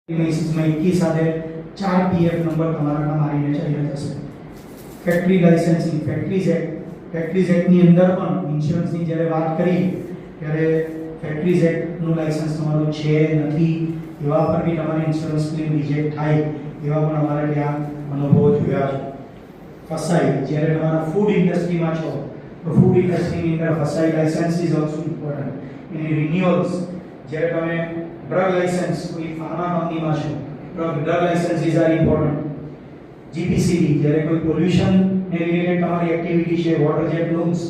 બેસિસમાં 21 સાથે 4 PF number તમારા મારીને ચાલ્યા જશે. ફેક્ટરી લાઇસન્સિંગ, ફેક્ટરીઝ એક્ટની અંદર પણ ઇન્સ્યોરન્સની જ્યારે વાત કરી ત્યારે ફેક્ટરીઝ એક્ટનું લાઇસન્સ તમારું છે નથી એવા પર બી તમારી ઇન્સ્યોરન્સ ક્લેમ રિજેક્ટ થાય એવા પણ અમારે ત્યાં અનુભવો જોયા છે. ફસાઈ, જ્યારે તમારા ફૂડ ઇન્ડસ્ટ્રીમાં છો તો ફૂડ ઇન્ડસ્ટ્રીની અંદર ફસાઈ લાઇસન્સ ઇઝ ઓલ્સો ઇમ્પોર્ટન્ટ. એની રિન્યુઅલ્સ, જ્યારે તમે ડ્રગ લાઇસન્સ કોઈ ફાર્મા કંપનીમાં છો, drug licences are important. GPCB, જ્યારે કોઈ પોલ્યુશન ને રિલેટેડ તમારી એક્ટિવિટી છે, વોટર જેટ લૂમ્સ,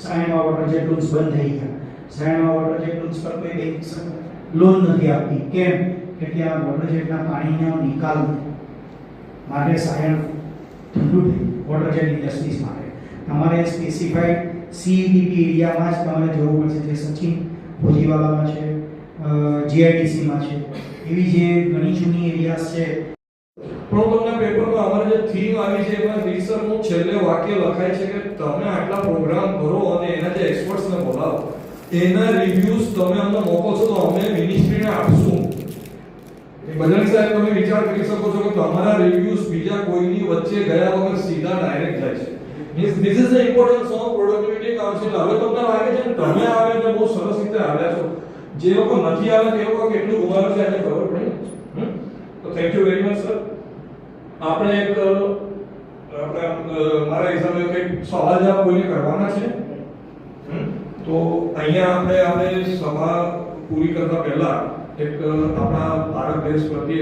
સાયણમાં વોટર જેટ લૂમ્સ બંધ થઈ ગયા, સાયણમાં વોટર જેટ લૂમ્સ પર કોઈ બેંક લોન નથી આપતી. કેમ કે ત્યાં વોટર જેટના પાણીનો નિકાલ નથી, માટે સાયણ ઠંડુ થઈ વોટર જેટ ઇન્ડસ્ટ્રીઝ માટે તમારે સ્પેસિફાઈડ સીઈડીપી એરિયામાં જ તમારે જવું પડશે, જે સચિન ભોજીવાલામાં છે, જીઆઈડીસીમાં છે, એવી જે ઘણી જૂની એરિયાસ છે. પણ તમને પેપરમાં અમારે જે થીમ આવી છે એમાં રીસરનું છેલ્લે વાક્ય લખાય છે કે તમે આટલા પ્રોગ્રામ કરો અને એના જે એક્સપર્ટ્સને બોલાવો, એના રિવ્યુઝ તમે અમને મોકલશો તો અમે મિનિસ્ટ્રીને આપશું. બજાણી સાહેબ, તમે વિચાર કરી શકો છો કે તમારા રિવ્યુઝ બીજા કોઈની વચ્ચે ગયા વગર સીધા ડાયરેક્ટ જાય છે. Means this is the importance of productivity council. હવે તમને લાગે છે ને તમે આવે એટલે બહુ સરસ રીતે આવ્યા છો, જે લોકો નથી આવ્યા તે લોકો કેટલું ગુમાવે છે એને ખબર પડી. તો thank you very much sir. આપણે મારા હિસાબે કંઈક સવાલ જવાબ કોઈને કરવાના છે તો અહીંયા આપણે સભા પૂરી કરતા પહેલા એક આપણા ભારત દેશ પ્રત્યે